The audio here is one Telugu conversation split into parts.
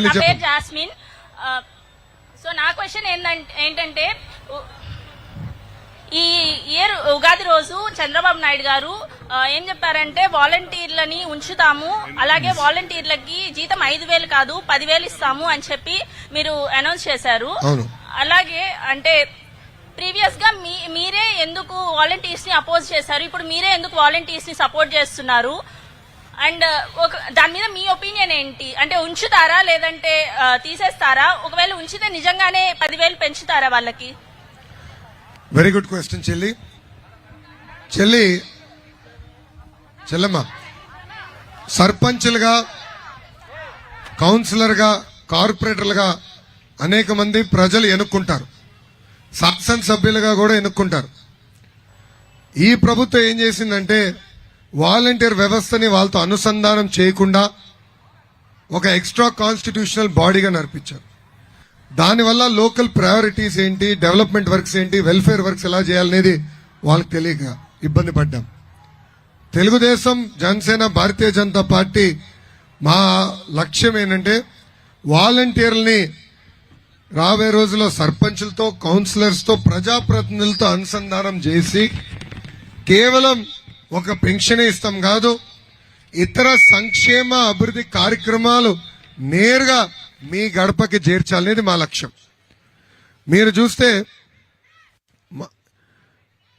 నా పేరు జాస్మిన్. సో నా క్వశ్చన్ ఏంటంటే ఈ ఇయర్ ఉగాది రోజు చంద్రబాబు నాయుడు గారు ఏం చెప్పారంటే వాలంటీర్లని ఉంచుతాము, అలాగే వాలంటీర్లకి జీతం 5,000 కాదు 10,000 ఇస్తాము అని చెప్పి మీరు అనౌన్స్ చేశారు. అలాగే అంటే ప్రీవియస్ గా మీరే ఎందుకు వాలంటీర్స్ ని అపోజ్ చేశారు, ఇప్పుడు మీరే ఎందుకు వాలంటీర్స్ ని సపోర్ట్ చేస్తున్నారు? అండ్ దాని మీద మీ ఒపీనియన్ ఏంటి? అంటే ఉంచుతారా లేదంటే తీసేస్తారా? ఒకవేళ ఉంచితే నిజంగానే 10,000 పెంచుతారా వాళ్ళకి? వెరీ గుడ్ క్వశ్చన్ చెల్లమ్మ. సర్పంచ్లుగా, కౌన్సిలర్గా, కార్పొరేటర్లుగా అనేక మంది ప్రజలు ఎన్నుకుంటారు, శాసనసభ్యులుగా కూడా ఎన్నుకుంటారు. ఈ ప్రభుత్వం ఏం చేసిందంటే వాలంటీర్ వ్యవస్థని వాళ్ళతో అనుసంధానం చేయకుండా ఒక ఎక్స్ట్రా కాన్స్టిట్యూషనల్ బాడీగా నడిపించారు. దానివల్ల లోకల్ ప్రయారిటీస్ ఏంటి, డెవలప్మెంట్ వర్క్స్ ఏంటి, వెల్ఫేర్ వర్క్స్ ఎలా చేయాలనేది వాళ్ళకి తెలియక ఇబ్బంది పడ్డాం. తెలుగుదేశం, జనసేన, భారతీయ జనతా పార్టీ మా లక్ష్యం ఏంటంటే వాలంటీర్లని రాబోయే రోజుల్లో సర్పంచులతో, కౌన్సిలర్స్తో, ప్రజాప్రతినిధులతో అనుసంధానం చేసి కేవలం ఒక పెన్షనే ఇస్తాం కాదు, ఇతర సంక్షేమ అభివృద్ధి కార్యక్రమాలు నేరుగా మీ గడపకి చేర్చాలనేది మా లక్ష్యం. మీరు చూస్తే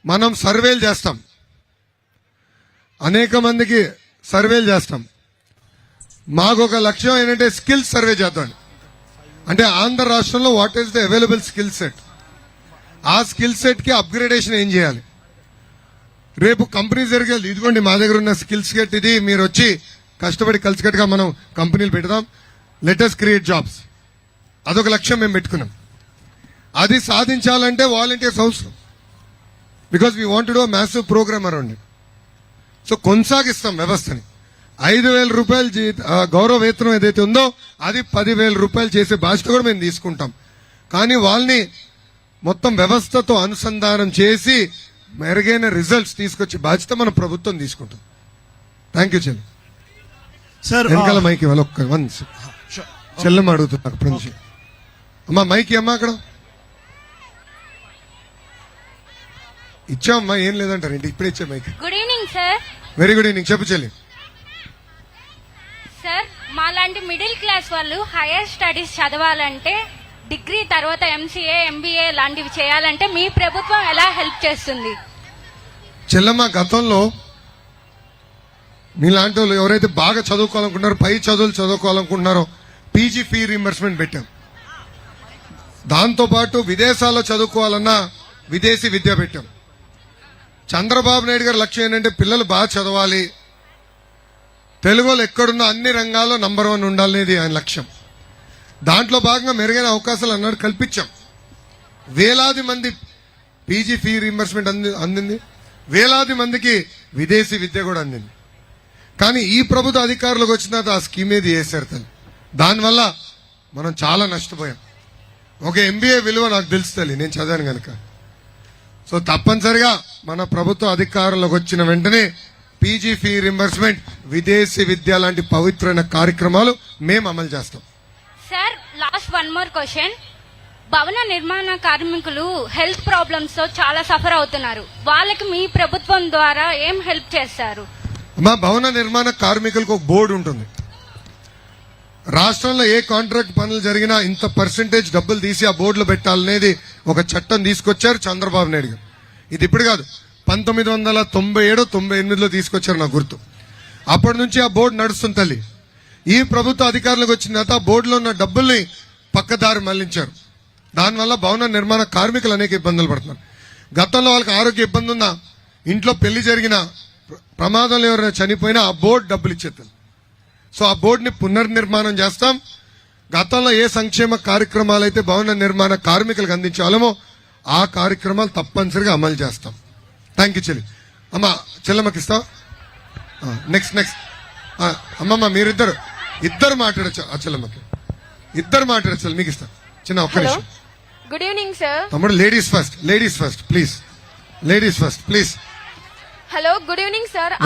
మనం సర్వేలు చేస్తాం, అనేక మందికి సర్వేలు చేస్తాం. మాకు ఒక లక్ష్యం ఏంటంటే స్కిల్స్ సర్వే చేద్దాం. అంటే ఆంధ్ర రాష్ట్రంలో what is the available skill set, ఆ స్కిల్ సెట్ కి అప్గ్రేడేషన్ ఏం చేయాలి. రేపు కంపెనీ జరిగేది ఇదిగోండి మా దగ్గర ఉన్న స్కిల్ సెట్ ఇది, మీరు వచ్చి కష్టపడి కలిసికట్టుగా మనం కంపెనీలు పెడదాం, లెటర్స్ క్రియేట్ జాబ్స్. అదొక లక్ష్యం మేము పెట్టుకున్నాం. అది సాధించాలంటే వాలంటీర్స్ అవసరం. Because we want to do massive programme around it. So కొనసాగిస్తాం వ్యవస్థని. 5,000 రూపాయలు గౌరవ వేతనం ఏదైతే ఉందో అది 10,000 రూపాయలు చేసే బాధ్యత కూడా మేము తీసుకుంటాం. కానీ వాళ్ళని మొత్తం వ్యవస్థతో అనుసంధానం చేసి మెరుగైన రిజల్ట్స్ తీసుకొచ్చే బాధ్యత మన ప్రభుత్వం తీసుకుంటాం. థ్యాంక్ యూ చెల్లి. సార్ వెనకాల మైకి వాళ్ళ ఒక్క వన్స్ చెల్లెమ్మ అడుగుతున్నా అప్పటి నుంచి. అమ్మా మైకి అమ్మా అక్కడ ఇచ్చామమ్మా, ఏం లేదంటారు ఏంటి, ఇప్పుడే ఇచ్చా mic. Good evening sir. Very good evening. చెప్పు చెల్లి. సార్ మాలాంటి మిడిల్ క్లాస్ వాళ్ళు హైయర్ స్టడీస్ చదవాలంటే డిగ్రీ తర్వాత MCA, MBA లాంటివి చేయాలంటే మీ ప్రభుత్వం ఎలా హెల్ప్ చేస్తుంది? చెల్లమ్మ, గతంలో మీలాంటి వాళ్ళు ఎవరైతే బాగా చదువుకోవాలనుకుంటున్నారో, పై చదువులు చదువుకోవాలనుకుంటున్నారో PG ఫీ రీంబర్స్మెంట్ పెట్టాం. దాంతోపాటు విదేశాల్లో చదువుకోవాలన్నా విదేశీ విద్య పెట్టాం. చంద్రబాబు నాయుడు గారి లక్ష్యం ఏంటంటే పిల్లలు బాగా చదవాలి, తెలుగు వాళ్ళు ఎక్కడున్నా అన్ని రంగాల్లో నంబర్ 1 ఉండాలనేది ఆయన లక్ష్యం. దాంట్లో భాగంగా మెరుగైన అవకాశాలు అన్నాడు కల్పించాం. వేలాది మంది PG ఫీ రీంబర్స్మెంట్ అందింది, వేలాది మందికి విదేశీ విద్య కూడా అందింది. కానీ ఈ ప్రభుత్వ అధికారులకు వచ్చిన తర్వాత ఆ స్కీమ్ ఏది వేశారు తల్లి. దానివల్ల మనం చాలా నష్టపోయాం. ఒక MBA విలువ నాకు తెలుసు తల్లి, నేను చదివాను కనుక. సో తప్పనిసరిగా మన ప్రభుత్వ అధికారులకు వచ్చిన వెంటనే PG ఫీ రీంబర్స్మెంట్, విదేశీ విద్య లాంటి పవిత్రమైన కార్యక్రమాలు మేము అమలు చేస్తాం. Sir last one more question. భవన నిర్మాణ కార్మికులు హెల్త్ ప్రాబ్లమ్స్ తో చాలా సఫర్ అవుతున్నారు. వాళ్ళకి మీ ప్రభుత్వం ద్వారా ఏం హెల్ప్ చేస్తారు? మా భవన నిర్మాణ కార్మికులకు ఒక బోర్డు ఉంటుంది. రాష్ట్రంలో ఏ కాంట్రాక్ట్ పనులు జరిగినా ఇంత పర్సెంటేజ్ డబ్బులు తీసి ఆ బోర్డులో పెట్టాలనేది ఒక చట్టం తీసుకొచ్చారు చంద్రబాబు నాయుడు గారు. ఇది ఇప్పుడు కాదు, 1997-98లో తీసుకొచ్చారు నాకు గుర్తు. అప్పటి నుంచి ఆ బోర్డు నడుస్తుంది తల్లి. ఈ ప్రభుత్వ అధికారులకు వచ్చిన తర్వాత బోర్డులో ఉన్న డబ్బుల్ని పక్కదారి మళ్లించారు. దానివల్ల భవన నిర్మాణ కార్మికులు అనేక ఇబ్బందులు పడుతున్నారు. గతంలో వాళ్ళకి ఆరోగ్య ఇబ్బంది ఉన్నా, ఇంట్లో పెళ్లి జరిగిన, ప్రమాదంలో ఎవరైనా చనిపోయినా ఆ బోర్డు డబ్బులు ఇచ్చేది. సో ఆ బోర్డుని పునర్నిర్మాణం చేస్తాం. గతంలో ఏ సంక్షేమ కార్యక్రమాలు అయితే భవన నిర్మాణ కార్మికులకు అందించాలమో ఆ కార్యక్రమాలు తప్పనిసరిగా అమలు చేస్తాం. థ్యాంక్ యూ చెల్లి. అమ్మా చెల్లమ్మకి ఇస్తావా? నెక్స్ట్ అమ్మమ్మ ఇద్దరు మాట్లాడచ్చు. ఆ చెల్లమ్మకి ఇద్దరు మాట్లాడచ్చు, మీకు ఇస్తా. చిన్న ఒక్క నిమిషం. Good evening sir. తమ్ముడు ladies first please. Ladies first please. Hello, good evening sir.